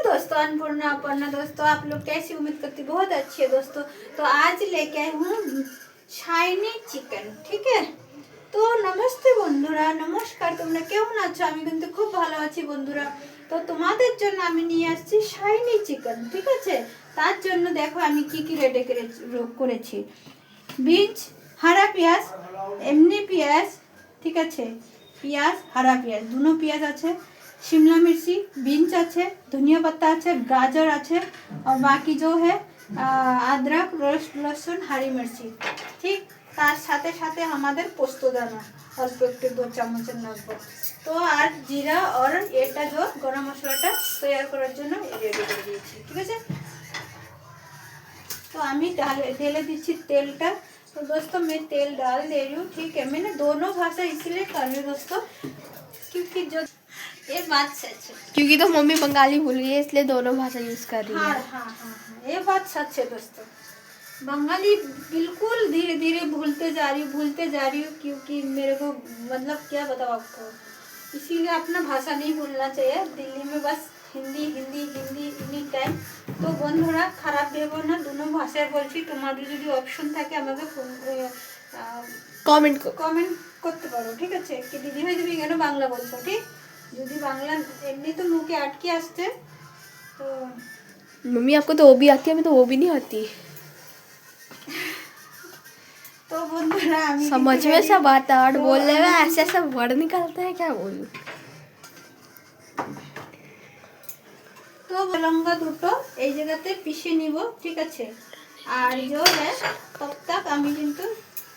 दोस्तों, अन्नपूर्णा अपर्णा दोस्तों, आप लोग कैसी उम्मीद करती बहुत अच्छी है दोस्तों। तो आज लेके आई हूँ शाइनी चिकन, ठीक है। তো নমস্তে বন্ধুরা, নমস্কার। তোমরা কেমন আছো? আমি কিন্তু খুব ভালো আছি বন্ধুরা। তো তোমাদের জন্য আমি নিয়ে আসছি শাইনি চিকেন, ঠিক আছে। তার জন্য দেখো আমি কি কি রেডি করেছি। বিনস, হারা পেঁয়াজ, এমনি পেঁয়াজ, ঠিক আছে। পেঁয়াজ, হারা পেঁয়াজ, দুটো পেঁয়াজ আছে, शिमला मिर्ची, बीन्स আছে, धनिया पत्ता আছে, गाजर আছে, और बाकी जो है अदरक, लहसुन, हरी मिर्ची, ठीक। তার সাথে সাথে আমাদের পোস্ত দানা অল্প একটু 2 চামচের নেব। তো আর জিরা और এটা जो গরম মশলাটা তৈরি করার জন্য রেডি করে দিয়েছি, ঠিক আছে। तो আমি ढेले दीजिए तेलটা। तो दोस्तों मैं तेल डाल दे रही हूँ, ठीक है। मैंने दोनों भाषा इसलिए कर रही हूँ दोस्तों, क्योंकि जो ये बात सच है, क्योंकि तो मम्मी बंगाली भूल गई है इसलिए दोनों भाषा यूज कर रही है। हाँ, ये बात सच है दोस्तों। बंगाली बिल्कुल धीरे धीरे भूलते जा रही हूँ, क्योंकि मेरे को मतलब क्या बताओ आपको, इसीलिए अपना भाषा नहीं भूलना चाहिए। दिल्ली में बस हिंदी हिंदी हिंदी एनी टाइम। तो বন্ধুরা খারাপ ভেবো না, দুটো ভাষায় বলছি। তোমাদের যদি অপশন থাকে আমাকে कमेंट করতে পারো, ঠিক আছে। কি দিদি ভাই তুমি কেন বাংলা বলছো, ঠিক। যদি বাংলা এমনি তো মুখে আটকে আসছে তো मम्मी आपको तो वो भी आती है, हमें तो वो भी नहीं आती। तो বন্ধুরা আমি समझ में सब आता है और बोलने में ऐसे ऐसे वर्ड निकलते हैं, क्या बोलूं। তো লঙ্কা দুটো এই জায়গাতে পিষে নিব, ঠিক আছে। আর जो है তব তক আমি কিন্তু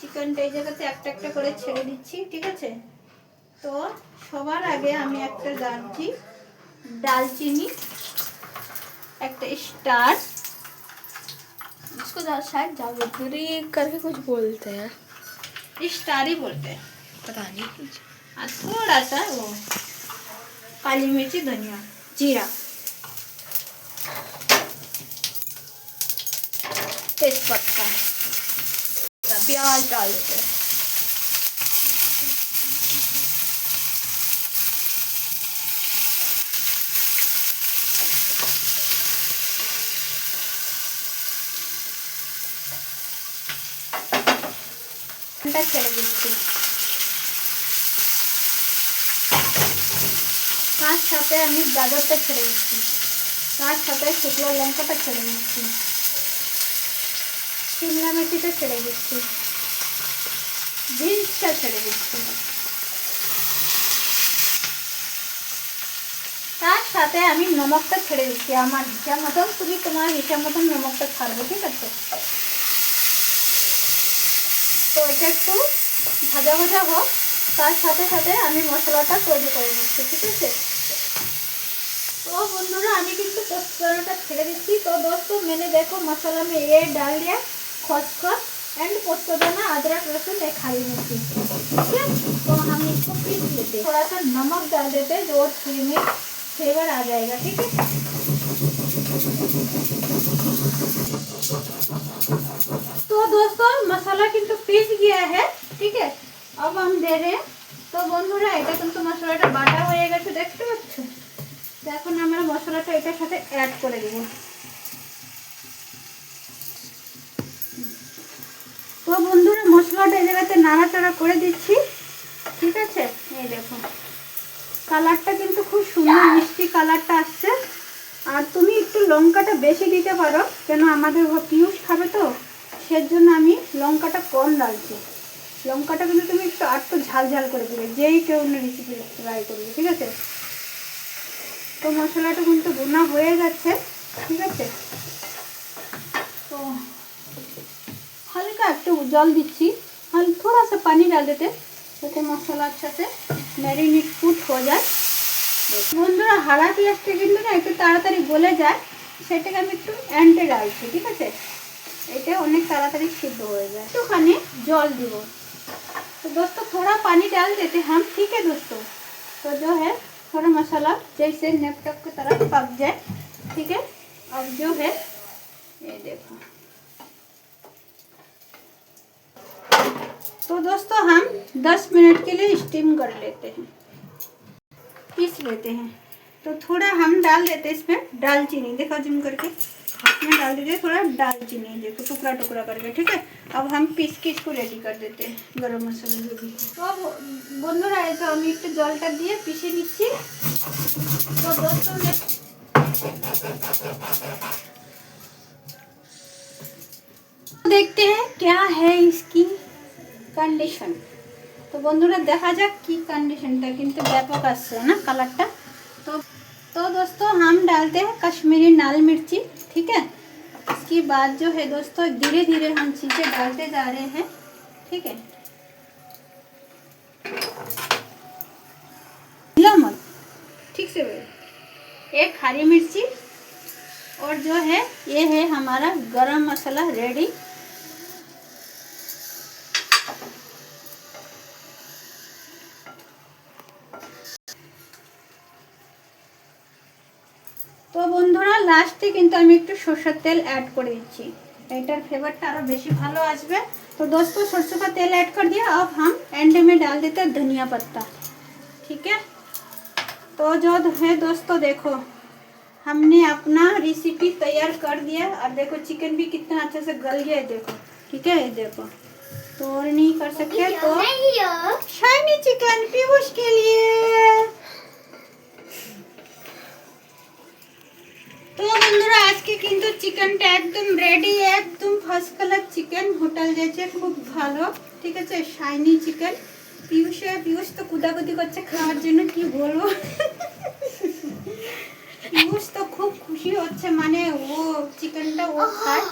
চিকেনটা এই জায়গাতে একটা একটা করে ছেড়ে দিচ্ছি, ঠিক আছে। তো সবার আগে আমি একটা দালচিনি, একটা স্टार, इसको शायद जावित्री करके कुछ बोलते हैं, स्टार ही बोलते हैं, पता नहीं। और थोड़ा सा वो काली मिर्ची, धनिया, जीरा, तेजपत्ता, प्याज डाल देते हैं। ছেড়ে দিচ্ছি। তার সাথে আমি গাজরটা ছেড়ে দিচ্ছি, তার সাথে শুকনো লঙ্কাটা ছেড়ে দিচ্ছি, শিমলা মির্চিটা ছেড়ে দিচ্ছি, বিনসটা ছেড়ে দিচ্ছি। তার সাথে আমি নমকটা ছেড়ে দিচ্ছি আমার হিসাব মতন। তুমি তোমার হিসাব মতন নমকটা ছাড়বো, ঠিক আছে। তো এটা একটু ভাজা ভাজা হোক, তার সাথে সাথে আমি মশলাটা তৈরি করে দিচ্ছি, ঠিক আছে। तो বন্ধুরা আমি কিন্তু পোস্তদানাটা ছেড়ে দিচ্ছি। तो दोस्तों मैंने देखो मसाला में ये डाल दिया खसखस एंड पोस्तदाना, अदरक, लहसुन, एक हरी मिर्ची, ठीक है। तो हम इसको पीस लेते हैं, थोड़ा सा नमक डाल देते हैं, जो क्रीमी फ्लेवर आ जाएगा, ठीक है। तो दोस्तों मसाला কিন্তু পিস গিয়া है, ঠিক है। अब हम दे रहे हैं। তো বন্ধুরা এটা কিন্তু মশলাটা বাটা হয়ে গেছে, দেখতে পাচ্ছ। তো এখন আমরা মশলাটা এটার সাথে অ্যাড করে দেব। তো বন্ধুরা মশলাটা এই জায়গাতে নাড়াচাড়া করে দিচ্ছি, ঠিক আছে। এই দেখো কালারটা কিন্তু খুব সুন্দর মিষ্টি কালারটা আসছে। আর তুমি একটু লঙ্কাটা বেশি দিতে পারো, কেন আমাদের পিউষ খাবে তো, সেজন্য আমি লঙ্কাটা কম ডালছি। লঙ্কাটা কিন্তু তুমি একটু ঝাল ঝাল করে দেবে, যেই কেউ রেসিপি ট্রাই করবে, ঠিক আছে। তো মশলাটা কিন্তু ভুনা হয়ে যাচ্ছে, ঠিক আছে। তো हल्का একটু জল দিচ্ছি, थोड़ा सा पानी डाल देते যাতে মশলা अच्छा से मैरिनेट कुट हो যায়। বন্ধুরা হারা পেঁয়াজটা কিন্তু না একটু তাড়াতাড়ি গলে যায়, সেটাকে আমি একটু এন্ডে ডালছি, ঠিক আছে। এটা অনেক তাড়াতাড়ি সিদ্ধ হয়ে যায়। একটুখানি জল দিব। तो दोस्तों थोड़ा पानी डाल देते हम, ठीक है दोस्तों। तो जो है थोड़ा मसाला जैसे नेपटप की तरह पक जाए, ठीक है। अब जो है ये देखो। तो दोस्तों हम 10 मिनट के लिए स्टीम कर लेते हैं, पीस लेते हैं। तो थोड़ा हम डाल देते हैं इसमें दालचीनी, देखो जूम करके इसमें डाल दीजिए थोड़ा दालचीनी, देखो टुकड़ा टुकड़ा करके, ठीक है। अब हम पीस के इसको रेडी कर देते हैं गरम मसाला जो भी। तो अब বন্ধুরা এই তো আমি একটু জলটা দিয়ে পিষে নিচ্ছি। তো दोस्तों देखते हैं क्या है इसकी कंडीशन। तो বন্ধুরা দেখা যাক কি कंडीशनটা, কিন্তু ব্যাপক আসছে না কালারটা। तो दोस्तों हम डालते हैं कश्मीरी लाल मिर्ची, ठीक है। इसके बाद जो है दोस्तों धीरे धीरे हम चीज़ें डालते जा रहे हैं, ठीक है। मत ठीक से एक हरी मिर्ची और जो है ये है हमारा गरम मसाला रेडी। তো বন্ধুরা লাস্টে কিন্তু আমি একটু সরষের তেল ऐड করে দিচ্ছি, এটার ফ্লেভারটা আরো বেশি ভালো আসবে। तो दोस्तों सरसों का तेल ऐड कर दिया। अब हम एंड में डाल देते हैं धनिया पत्ता, ठीक है। तो जो है दोस्तों देखो हमने अपना रेसिपी तैयार कर दिया और देखो चिकन भी कितना अच्छे से गल गया है, देखो, ठीक है। ये देखो तो और नहीं कर सकते तो शाइनी चिकन पीयूष के लिए। তো বন্ধুরা আজকে কিন্তু চিকেনটা একদম রেডি, একদম ফার্স্ট ক্লাস চিকেন, হোটেল যেছে খুব ভালো, ঠিক আছে। Shiny chicken. পিয়ুষ তো কুদাকুদি করছে খাওয়ার জন্য, কি বলবো। পিয়ুষ তো খুব খুশি হচ্ছে, মানে ও চিকেনটা ও খায়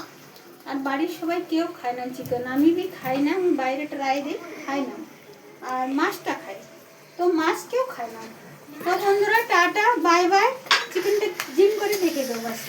আর বাড়ির সবাই কেউ খায় না চিকেন। আমি भी খাই না, আমি বাইরে ট্রাই দিই, খাই না। আর মাছটা খাই, তো মাছ কেউ খায় না। তো বন্ধুরা টাটা বাই বাই, চিকেনটা জিম করে দেখে দেবো বাস।